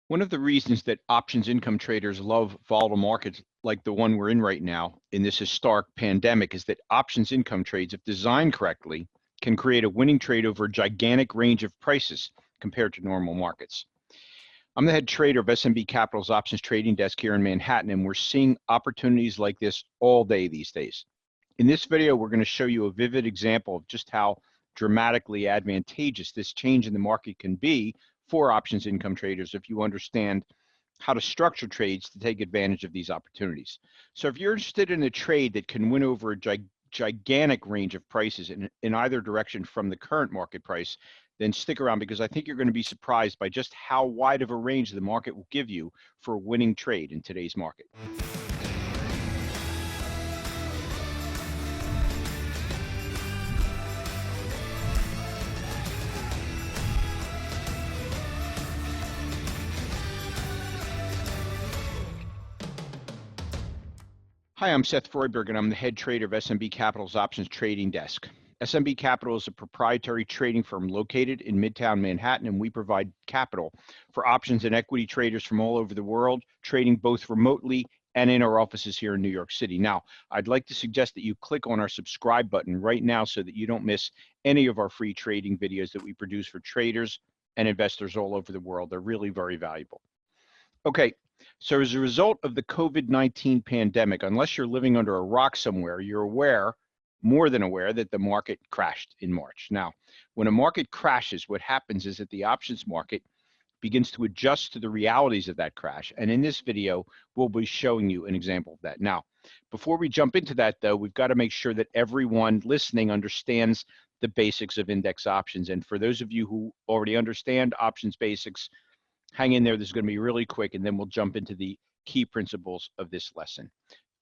One of the reasons that options income traders love volatile markets like the one we're in right now in this historic pandemic is that options income trades, if designed correctly, can create a winning trade over a gigantic range of prices compared to normal markets. I'm the head trader of SMB Capital's options trading desk here in Manhattan, and we're seeing opportunities like this all day these days. In this video, we're going to show you a vivid example of just how dramatically advantageous this change in the market can be for options income traders if you understand how to structure trades to take advantage of these opportunities. So if you're interested in a trade that can win over a gigantic range of prices in either direction from the current market price, then stick around because I think you're going to be surprised by just how wide of a range the market will give you for a winning trade in today's market. Hi, I'm Seth Freuberg, and I'm the head trader of SMB Capital's options trading desk. SMB Capital is a proprietary trading firm located in Midtown Manhattan, and we provide capital for options and equity traders from all over the world, trading both remotely and in our offices here in New York City. Now, I'd like to suggest that you click on our subscribe button right now so that you don't miss any of our free trading videos that we produce for traders and investors all over the world. They're really very valuable. Okay, so as a result of the COVID-19 pandemic, unless you're living under a rock somewhere, you're aware, more than aware, that the market crashed in March. Now, when a market crashes, what happens is that the options market begins to adjust to the realities of that crash. And in this video, we'll be showing you an example of that. Now, before we jump into that, though, we've got to make sure that everyone listening understands the basics of index options. And for those of you who already understand options basics, hang in there. This is going to be really quick, and then we'll jump into the key principles of this lesson.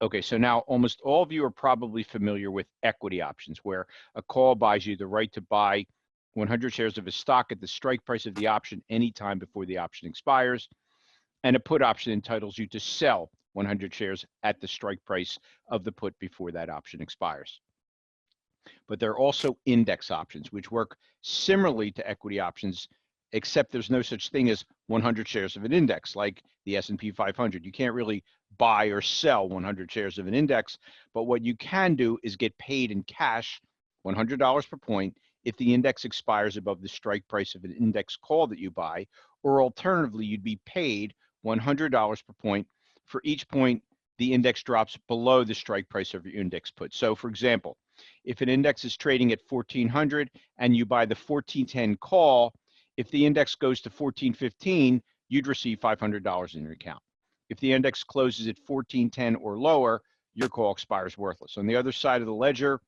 Okay, so now almost all of you are probably familiar with equity options, where a call buys you the right to buy 100 shares of a stock at the strike price of the option anytime before the option expires, and a put option entitles you to sell 100 shares at the strike price of the put before that option expires. But there are also index options, which work similarly to equity options, except there's no such thing as 100 shares of an index like the S&P 500. You can't really buy or sell 100 shares of an index, but what you can do is get paid in cash, $100 per point, if the index expires above the strike price of an index call that you buy, or alternatively, you'd be paid $100 per point for each point the index drops below the strike price of your index put. So for example, if an index is trading at 1400 and you buy the 1410 call, if the index goes to 1415, you'd receive $500 in your account. If the index closes at 1410 or lower, your call expires worthless. On the other side of the ledger,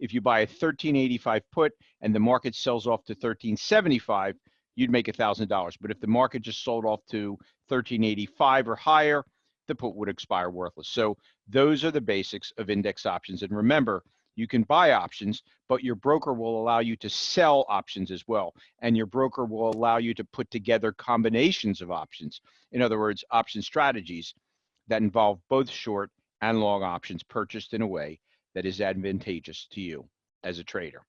if you buy a 1385 put and the market sells off to 1375, you'd make $1,000. But if the market just sold off to 1385 or higher, the put would expire worthless. So those are the basics of index options. And remember, you can buy options, but your broker will allow you to sell options as well. And your broker will allow you to put together combinations of options. In other words, option strategies that involve both short and long options purchased in a way that is advantageous to you as a trader.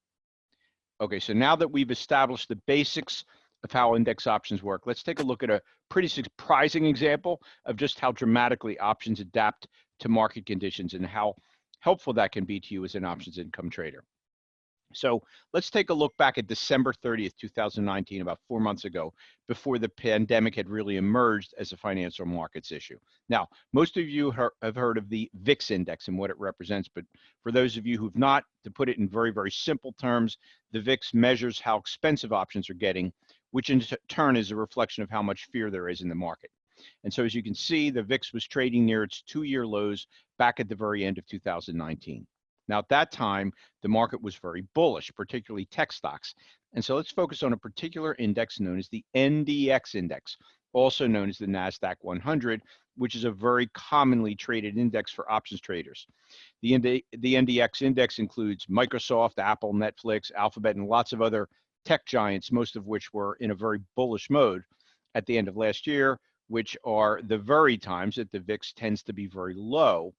Okay, so now that we've established the basics of how index options work, let's take a look at a pretty surprising example of just how dramatically options adapt to market conditions and how helpful that can be to you as an options income trader. So let's take a look back at December 30th, 2019, about 4 months ago, before the pandemic had really emerged as a financial markets issue. Now, most of you have heard of the VIX index and what it represents, but for those of you who've not, to put it in very, very simple terms, the VIX measures how expensive options are getting, which in turn is a reflection of how much fear there is in the market. And so as you can see, the VIX was trading near its 2-year lows back at the very end of 2019. Now, at that time, the market was very bullish, particularly tech stocks. And so let's focus on a particular index known as the NDX index, also known as the NASDAQ 100, which is a very commonly traded index for options traders. The NDX index includes Microsoft, Apple, Netflix, Alphabet, and lots of other tech giants, most of which were in a very bullish mode at the end of last year, which are the very times that the VIX tends to be very low,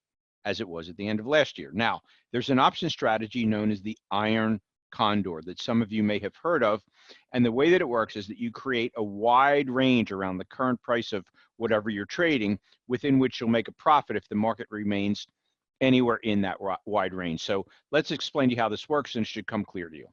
as it was at the end of last year. Now, there's an option strategy known as the iron condor that some of you may have heard of. And the way that it works is that you create a wide range around the current price of whatever you're trading, within which you'll make a profit if the market remains anywhere in that wide range. So let's explain to you how this works, and it should come clear to you.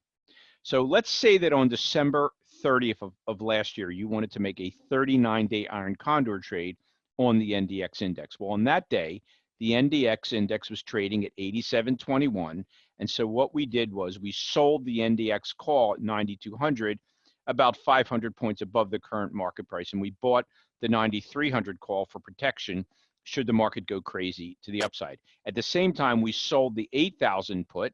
So let's say that on December 30th of last year, you wanted to make a 39-day iron condor trade on the NDX index. Well, on that day, the NDX index was trading at 87.21. And so what we did was we sold the NDX call at 9,200, about 500 points above the current market price. And we bought the 9,300 call for protection should the market go crazy to the upside. At the same time, we sold the 8,000 put,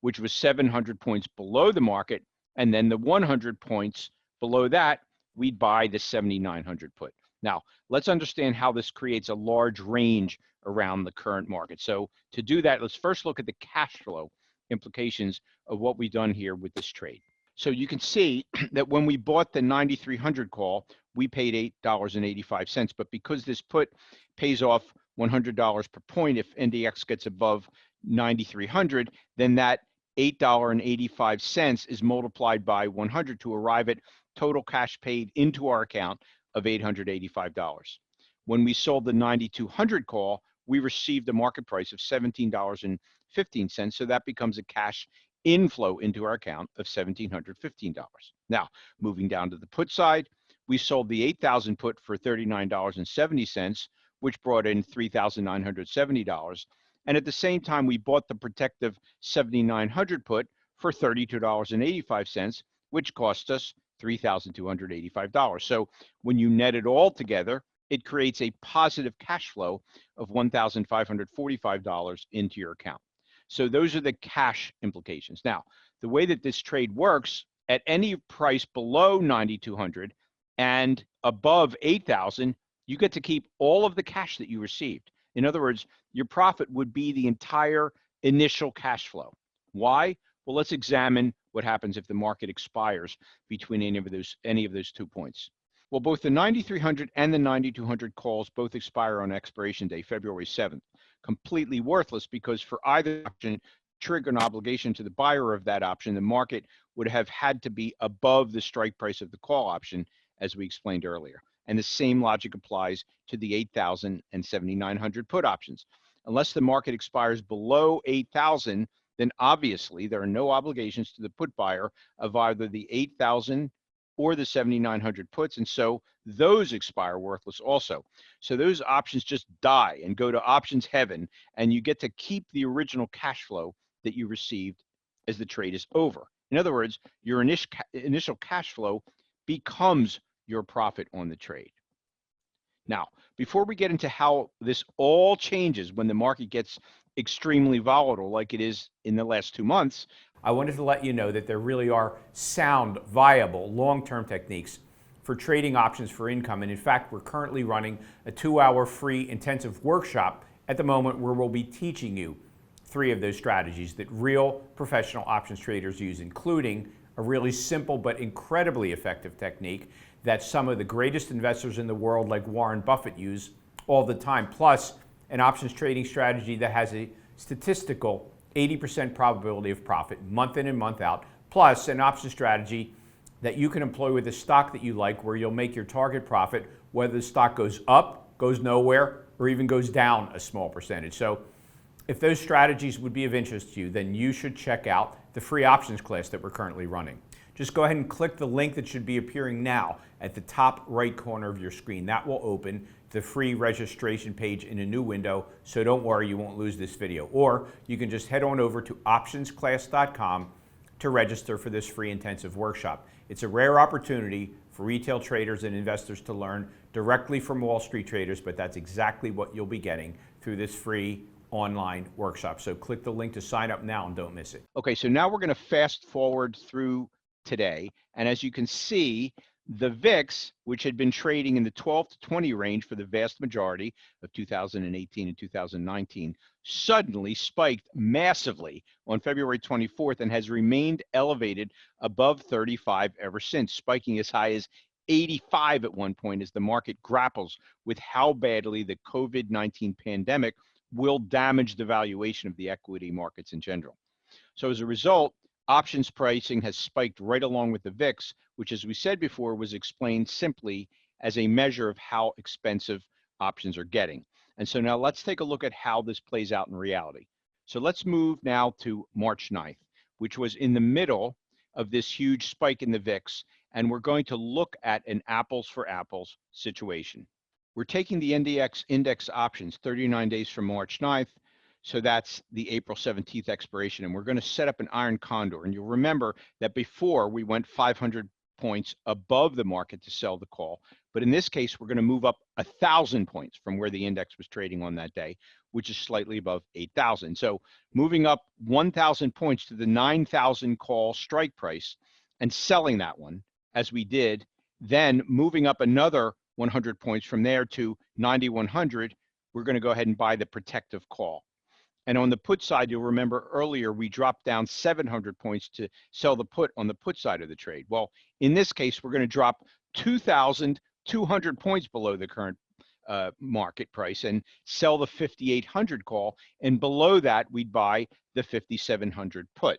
which was 700 points below the market. And then the 100 points below that, we'd buy the 7,900 put. Now, let's understand how this creates a large range around the current market. So to do that, let's first look at the cash flow implications of what we've done here with this trade. So you can see that when we bought the 9,300 call, we paid $8.85. But because this put pays off $100 per point if NDX gets above 9,300, then that $8.85 is multiplied by 100 to arrive at total cash paid into our account of $885. When we sold the 9,200 call, we received a market price of $17.15. So that becomes a cash inflow into our account of $1,715. Now, moving down to the put side, we sold the 8,000 put for $39.70, which brought in $3,970. And at the same time, we bought the protective 7,900 put for $32.85, which cost us $3,285. So when you net it all together, it creates a positive cash flow of $1,545 into your account. So those are the cash implications. Now, the way that this trade works, at any price below 9,200 and above 8,000, you get to keep all of the cash that you received. In other words, your profit would be the entire initial cash flow. Why? Well, let's examine what happens if the market expires between any of those 2 points. Well, both the 9,300 and the 9,200 calls both expire on expiration day, February 7th. Completely worthless, because for either option, trigger an obligation to the buyer of that option, the market would have had to be above the strike price of the call option, as we explained earlier. And the same logic applies to the 8,000 and 7,900 put options. Unless the market expires below 8,000, then obviously there are no obligations to the put buyer of either the 8,000 or the 7,900 puts, and so those expire worthless also. So those options just die and go to options heaven, and you get to keep the original cash flow that you received as the trade is over. In other words, your initial cash flow becomes your profit on the trade. Now, before we get into how this all changes when the market gets extremely volatile like it is in the last 2 months, I wanted to let you know that there really are sound, viable, long-term techniques for trading options for income. And in fact, we're currently running a 2-hour free intensive workshop at the moment where we'll be teaching you 3 of those strategies that real professional options traders use, including a really simple but incredibly effective technique that some of the greatest investors in the world, like Warren Buffett, use all the time, plus an options trading strategy that has a statistical 80% probability of profit month in and month out, plus an option strategy that you can employ with a stock that you like, where you'll make your target profit whether the stock goes up, goes nowhere, or even goes down a small percentage. So if those strategies would be of interest to you, then you should check out the free options class that we're currently running. Just go ahead and click the link that should be appearing now at the top right corner of your screen. That will open the free registration page in a new window, so don't worry, you won't lose this video. Or you can just head on over to optionsclass.com to register for this free intensive workshop. It's a rare opportunity for retail traders and investors to learn directly from Wall Street traders, but that's exactly what you'll be getting through this free online workshop. So click the link to sign up now and don't miss it. Okay, so now we're going to fast forward through today. And as you can see, the VIX, which had been trading in the 12 to 20 range for the vast majority of 2018 and 2019, suddenly spiked massively on February 24th and has remained elevated above 35 ever since, spiking as high as 85 at one point as the market grapples with how badly the COVID-19 pandemic will damage the valuation of the equity markets in general. So as a result, options pricing has spiked right along with the VIX, which, as we said before, was explained simply as a measure of how expensive options are getting. And so now let's take a look at how this plays out in reality. So let's move now to March 9th, which was in the middle of this huge spike in the VIX, and we're going to look at an apples for apples situation. We're taking the index options 39 days from March 9th, so that's the April 17th expiration, and we're going to set up an iron condor. And you'll remember that before we went 500 points above the market to sell the call, but in this case, we're going to move up 1,000 points from where the index was trading on that day, which is slightly above 8,000. So moving up 1,000 points to the 9,000 call strike price and selling that one, as we did, then moving up another 100 points from there to 9,100, we're going to go ahead and buy the protective call. And on the put side, you'll remember earlier we dropped down 700 points to sell the put on the put side of the trade. Well, in this case, we're going to drop 2,200 points below the current market price and sell the 5,800 call. And below that, we'd buy the 5,700 put.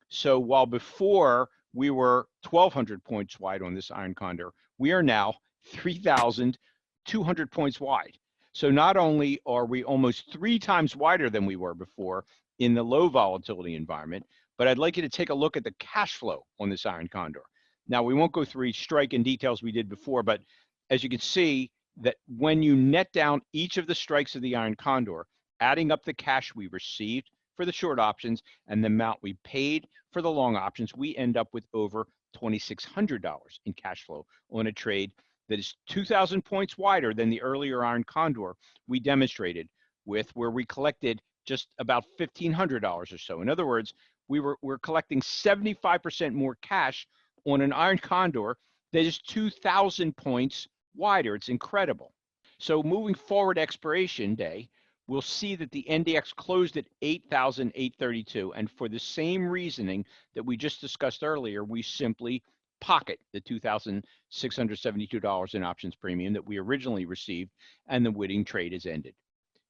So while before we were 1,200 points wide on this iron condor, we are now 3,200 points wide. So not only are we almost 3 times wider than we were before in the low volatility environment, but I'd like you to take a look at the cash flow on this iron condor. Now, we won't go through each strike in details we did before, but as you can see that when you net down each of the strikes of the iron condor, adding up the cash we received for the short options and the amount we paid for the long options, we end up with over $2,600 in cash flow on a trade that is 2,000 points wider than the earlier iron condor we demonstrated with, where we collected just about $1,500 or so. In other words, we're collecting 75% more cash on an iron condor that is 2,000 points wider. It's incredible. So moving forward expiration day, we'll see that the NDX closed at 8,832, and for the same reasoning that we just discussed earlier, we simply pocket the $2,672 in options premium that we originally received, and the winning trade is ended.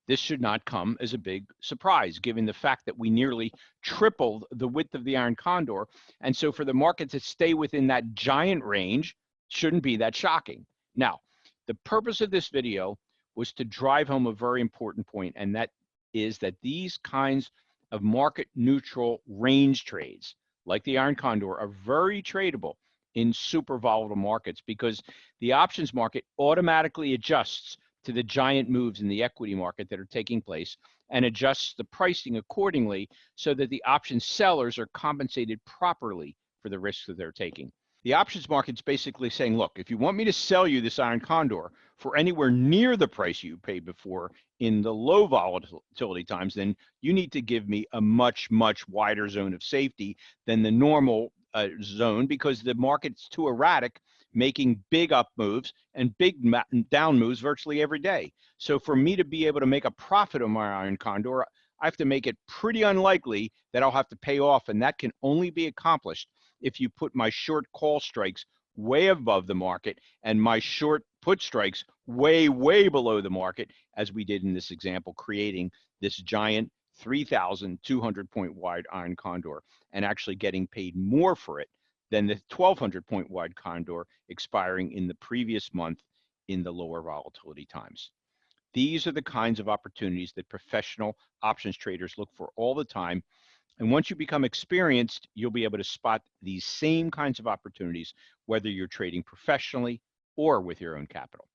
This should not come as a big surprise, given the fact that we nearly tripled the width of the iron condor, and so for the market to stay within that giant range shouldn't be that shocking. Now, the purpose of this video was to drive home a very important point, and that is that these kinds of market neutral range trades, like the iron condor, are very tradable in super volatile markets, because the options market automatically adjusts to the giant moves in the equity market that are taking place and adjusts the pricing accordingly so that the option sellers are compensated properly for the risks that they're taking. The options market's basically saying, look, if you want me to sell you this iron condor for anywhere near the price you paid before in the low volatility times, then you need to give me a much, much wider zone of safety than the normal zone, because the market's too erratic, making big up moves and big down moves virtually every day. So for me to be able to make a profit on my iron condor, I have to make it pretty unlikely that I'll have to pay off, and that can only be accomplished if you put my short call strikes way above the market and my short put strikes way, way below the market, as we did in this example, creating this giant 3,200 point wide iron condor and actually getting paid more for it than the 1,200 point wide condor expiring in the previous month in the lower volatility times. These are the kinds of opportunities that professional options traders look for all the time. And once you become experienced, you'll be able to spot these same kinds of opportunities, whether you're trading professionally or with your own capital.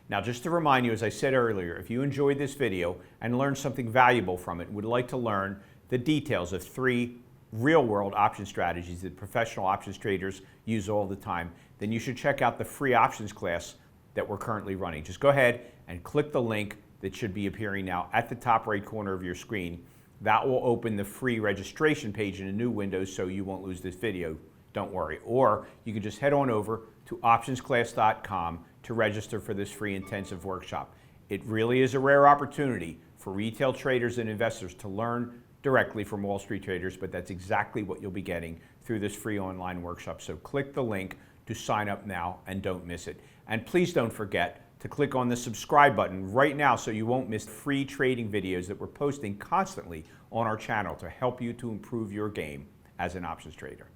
Now, just to remind you, as I said earlier, if you enjoyed this video and learned something valuable from it, would like to learn the details of 3 real-world option strategies that professional options traders use all the time, then you should check out the free options class that we're currently running. Just go ahead and click the link that should be appearing now at the top right corner of your screen. That will open the free registration page in a new window, so you won't lose this video. Don't worry. Or you can just head on over to optionsclass.com to register for this free intensive workshop. It really is a rare opportunity for retail traders and investors to learn directly from Wall Street traders, but that's exactly what you'll be getting through this free online workshop. So click the link to sign up now and don't miss it. And please don't forget to click on the subscribe button right now so you won't miss free trading videos that we're posting constantly on our channel to help you to improve your game as an options trader.